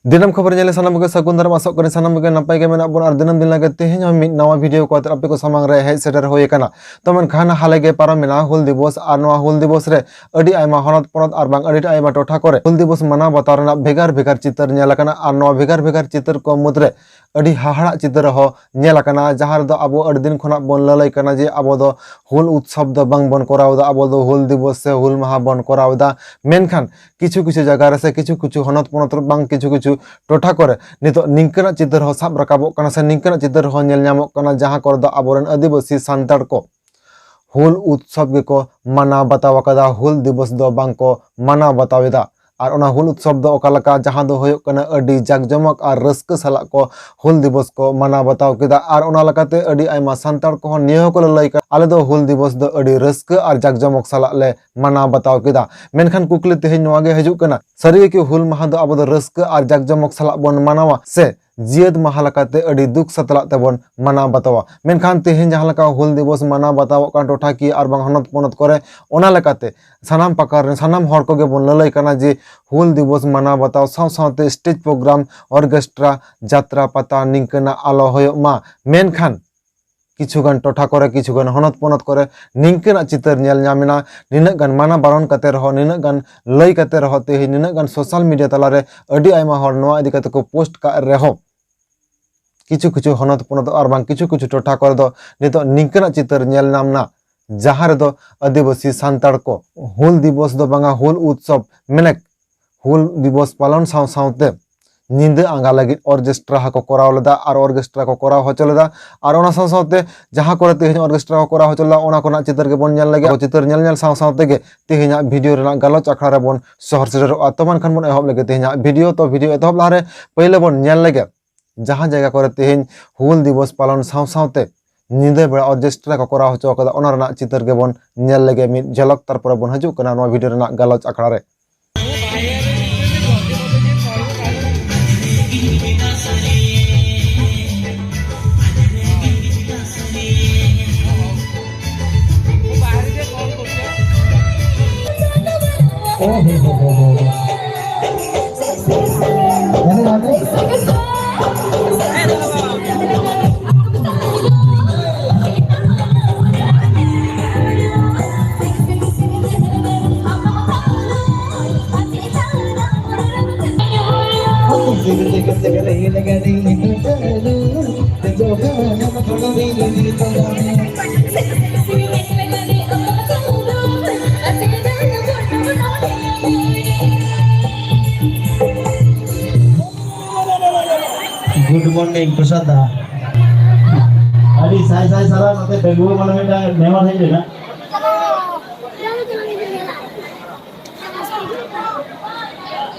दिनम खबर नेले सानाम के सगुन दाराम आसोग करें सानाम के नपाय के मेना बोन और दिनम दिन लगे तेहें हम मिद नवा वीडियो को आते आपे को सामांग रे हेज सेटर होय काना तो मेनखान हाले गे पारम मेना हुल दिवस आर नवा हुल दिवस रे अडी आयमा हनत पनत आर बांग अडी आयमा टोठा करे हुल दिवस मना बताव रेना भेगार भेगार चित्र नेल काना आर नवा भेगार भेगार चित्र को मुद्रे अडी हाहाड़ा चित्र हो नेल काना जहां दो आबो अडी दिन खना बोन ललय काना जे आबो दो हुल उत्सव दो बांग बोन कराव दा आबो दो हुल दिवस से हुल माहा बोन कराव दा मेनखान किछु किछु जगह रे से किछु किछु हनत पनत बांग किछु किछु टोठा करे नितो निंकना चित्र हो साब रकाबो काना से निंकना चित्र हो नेल न्यामोग काना जहां कर दो आबोरन आदिवासी सांताड़ को हुल उत्सव गे को माना बताव कदा हुल दिवस दो बांग को माना बतावेदा और ओना हुल उत्सव दो ओकालका जहां दो होयो कना अडी जाकजमक और रस्क साला को हुल दिवस को माना बताव केदा और ओना लकाते अडी आयमा सांताड़ को नियो को लय का आले दो हुल दिवस दो अडी रस्क और जाकजमक साला ले माना बताव केदा मेनखान कुकली तेहे नोआ गे हजू कना सरी के हुल माहा दो आबो दो रस्क और जाकजमक साला बोन मानावा से जियद माहा लकाते अडी दुख सतला तेबन माना बतावा मेनखान तेहें जहां लका हुल दिवस माना बताव का टोठा की और बांग हनत पनत करे ओना लकाते सानाम पाकार सानाम हर को गे बोन ललय काना जे हुल दिवस माना बताव साव सावते स्टेज प्रोग्राम ऑर्केस्ट्रा जात्रा पता निंकना आलो होयो मा मेनखान किछुगान टोठा करे किछुगान हनत पनत करे निंकना चित्र नेल न्यामेना निना गान माना बारन कते रहो निना गान लय कते रहो ते निना गान सोशल मीडिया तलारे अडी आयमा हर नोआ इदी कते को पोस्ट का रहो किछु किछु हनत पनत और बांग किछु किछु टोठा कर दो नितो निंकना चित्र नेल नामना जहां रे दो आदिवासी सांताड़ को हुल दिवस दो बांगा हुल उत्सव मेने हुल दिवस पालन साव सावते निंदे आंगा लगी ऑर्केस्ट्रा को कराव लेदा और ऑर्केस्ट्रा को कराव होचलेदा और ओना साव सावते जहां करे तेहें ऑर्केस्ट्रा को कराव होचलेदा ओना कोना चित्र के बोन नेल लगे चित्र नेल नेल साव सावते गे तेहें वीडियो रेना गलत अखड़ा रे बोन शहर सेटर तमन खान बोन एहब लगे तेहें वीडियो तो वीडियो एतहब लारे पहले बोन नेल लगे जहां जगह करे तेहें हुल दिवस पालन साव सावते निंदे बेड़ा ऑर्केस्ट्रा को कराव होचो कदा ओना रेना चित्र के बोन नेल लगे मिद झलक तारपर बोन हजू कना नोआ वीडियो रेना गलत अखड़ा रे गुड मॉर्निंग प्रसाद दा अभी साई साई सारा नते बेंगुर माने मेटा नेवर है ना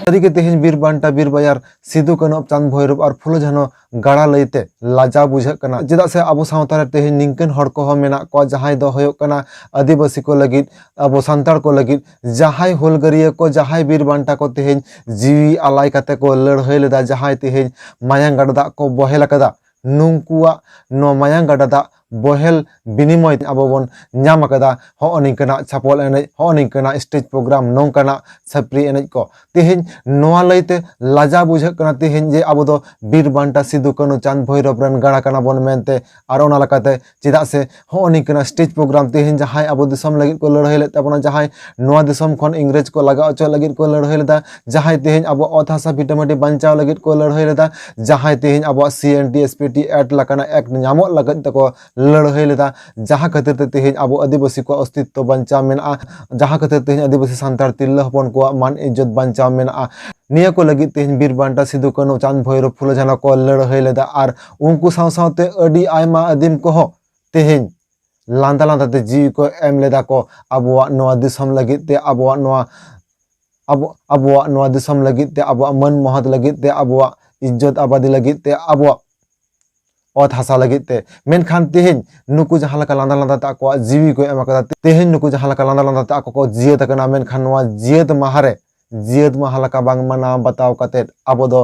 सरी के तेहें बीर बांटा बीर बाजार सिदु कान्हू चांद भैरव और फुलो झानो गाड़ा लईते लाजा बुझा कना चेदा से आबो सावता रे तेहें निंकन हर को मेना को जहां दो होयो कना आदिवासी को लगित आबो सांताड़ को लगित जहां हुलगरिया को जहां बीर बांटा को तेहें जीवी आलाय काते को लड़हई लेदा जहां तेहें मायांग गाड़ा को बहेल कदा नुंकुआ नो मायांग गाड़ा बहेल बिनिमय आबो बन नाम कदा हो निंकना छापल एने हो निंकना स्टेज प्रोग्राम नोंकना छपरी एने को तेहें नोआ लईते लाजा बुझा कना तेहें जे आबो दो बीर बांटा सिदु कान्हू चांद भैरव रन गाड़ा कना बन मेनते और ओना लकाते चेदा से हो निंकना स्टेज प्रोग्राम तेहें जहां आबो दिसम लगित को लड़हई लेता बना जहां नोआ दिसम खन इंग्रेज को लगा अचो लगित को लड़हई लेदा जहां तेहें आबो अत हासा बिटमाटी बांचाव लगित को लड़हई लेदा जहां तेहें आबो सीएनटी एसपीटी एक्ट लकाना एक्ट न्यामो लगत तको लड़हई लेदा जहां खातिर ते तेहें आबो आदिवासी को अस्तित्व बंचा मेना जहां खातिर तेहें आदिवासी सांताड़ तिरला हपन को मान इज्जत बंचा मेना निया को लगी तेहें बीर बांटा सिदु कान्हू चांद भैरव फुलो झानो को लड़हई लेदा और उनको साव सावते अडी आयमा आदिम को हो तेहें लांदा लांदा ते जीव को एम लेदा को आबोआ नोआ दिसम लगी ते आबोआ नोआ आबोआ नोआ दिसम लगी ते आबोआ मन महत लगी ते आबोआ इज्जत आबादी लगी ते आबोआ अत हासा लगी ते मेनखान तेहें नुकु जहां लका लांदा लांदा ता को जीवी को एम कदा तेहें नुकु जहां लका लांदा लांदा ता को जियत कना मेनखान नोआ जियत माहारे जियत महालका बांग मना बताव कते आबो दो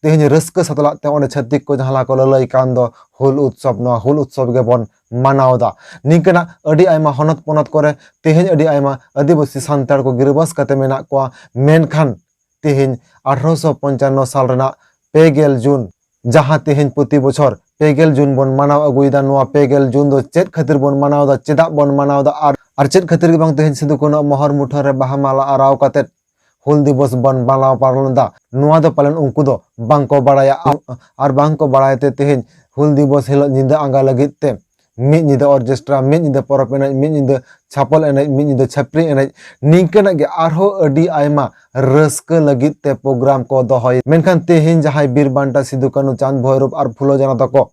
तेहें रस्क सतला ते ओने छत्तिक को जहां को ललय कान दो हुल उत्सव नोआ हुल उत्सव गे बन मानावदा निंकना अडी आयमा हनत पनत करे तेहें अडी आयमा आदिवासी सांताड़ को गिरबास कते मेना को मेनखान तेहें 1855 साल रेना 2 जून जहाँ तेहें प्रति बछर 2 जून बन मानाव अगुइदा 2 जून दो चेत खातिर बन मानाव चेदा बन मानाव और चेत खातिर के बांग तेहें सिदु कान्हू महर मुठर रे बाहा माला आराव कातेत हुल दिवस बन मानाव पालनदा नुआ दो पालन उनको दो बांग को बड़ाया और बांग को बड़ायते तेहें हुल दिवस हिलो निंदा आंगा लगित ते मिद निदा ऑर्केस्ट्रा मिद निदा परब एनज मिद निदा छापल एनज मिद निदा छापरी एनज निंकना गे आरहो अडी आयमा रस्का लगित ते प्रोग्राम को दोहय मेनखान तेहें जहां बीर बांटा सिदु कान्हू चांद भैरव और फुलो जाना तको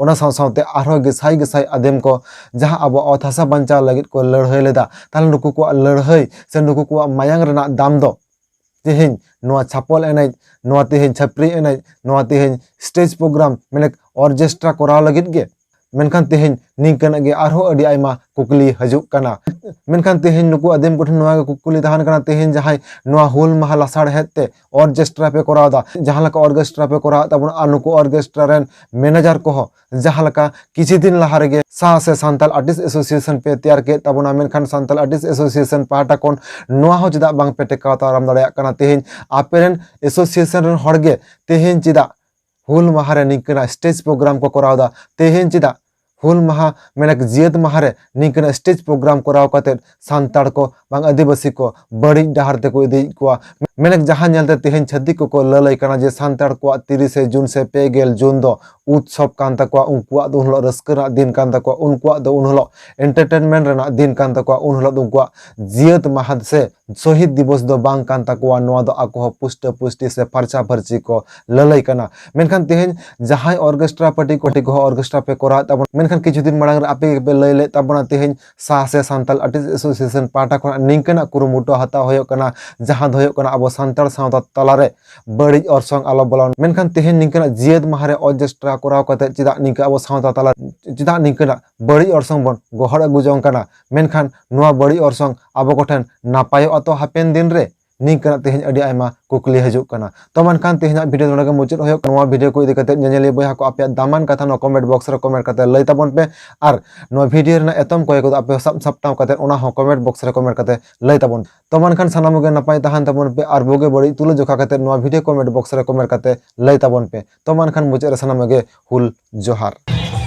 ओना सावते आरहो गेसाई गेसाई आदेम को जहां अब अत हासा बांचा लगित को लड़ाई लेदा ताल नुकु को लड़ाई से नुकु को मायांग रेना दाम दो तेहें नोआ छापल एनज नोआ तेहें छापरी एनज नोआ तेहें स्टेज प्रोग्राम मेने ऑर्केस्ट्रा कोराव लगित गे मेनखान तेहें निंकना गे आरहो अडी आयमा कुकली हजुक कना मेनखान तेहें नुकु आदेम कोठन नोआ कुकली तहान कना तेहें जहां नोआ हुल माहा लासाड़ हेते ऑर्केस्ट्रा पे कोरावदा जहां लका ऑर्केस्ट्रा पे कोराव ताबन आ नुकु ऑर्केस्ट्रा रेन मैनेजर को जहां लका किछि दिन लहा रेगे सा से सांताल आर्टिस्ट एसोसिएशन पे तैयार के ताबना मेनखान सांताल आर्टिस्ट एसोसिएशन पाटा कोन नोआ हो चेदा बांग पे टेकाव ताराम दाड़ेया कना तेहें आपेरेन एसोसिएशन रेन हड़गे तेहें चेदा हुल माहा रे निंकना स्टेज प्रोग्राम को कोरावदा तेहें चेदा हुल माहा मेनक जियत माहा रे निंकना स्टेज प्रोग्राम कोराव काते सांताड़ को बांग आदिवासी को बड़ी डहार ते को इदी को मेनक जहां नेलते तेहें छद्दिक को ललई कना जे सांताड़ को 30 जून से 2 जून दो उत्सव कान तको उनकुआ दो उनलो रस्करा दिन कान तको उनकुआ दो उनलो एंटरटेनमेंट रेना दिन कान तको उनलो उनकुआ जियत माहा से शहीद दिवस दो बांग कान तको नोआ दो आको पुष्ट पुष्टि से फरचा फरची को ललई कना मेनखान तेहें जहां ऑर्केस्ट्रा पार्टी को ऑर्केस्ट्रा पे कोरा तब मेनखान किछु दिन मांग आपे पे लई ले तबना तेहें सा से सांताल आर्टिस्ट एसोसिएशन पाटा को निंकना कुरुमुटो हता होयो कना जहां होयो कना अब सांताल सावता तलारे बड़ी और संग आलो बलान मेनखान तेहें निंकना जियत माहारे ऑर्केस्ट्रा कोराव कते चिदा निंका अब सावता तला चिदा निंकना बड़ी और संग बन गोहड़ अगुजों कना मेनखान नोआ बड़ी और संग अब कोठन नापायो अतो हापेन दिन रे निंकना तेहें अडी आयमा कुकली हजुक कना तो मनखान तेहें वीडियो नोडे मुचाद होयो नोआ वीडियो को इदी कते नेनेलिया बयहा को आपे दामान कथा नो कमेंट बॉक्स रे कमेंट कते लई ताबन पे और नोआ वीडियो रेना एतम कोय को आपे सब सप्ताह कते ओना हो कमेंट बॉक्स रे कमेंट कते लई ताबन तो मनखान सानामगे नपाय तहान ताबन पे और बोगे बड़ी तुलो जोखा कते नोआ वीडियो कमेंट बॉक्स रे कमेंट कते लई ताबन पे तो मनखान मुचाद रे सानामगे हुल जोहार।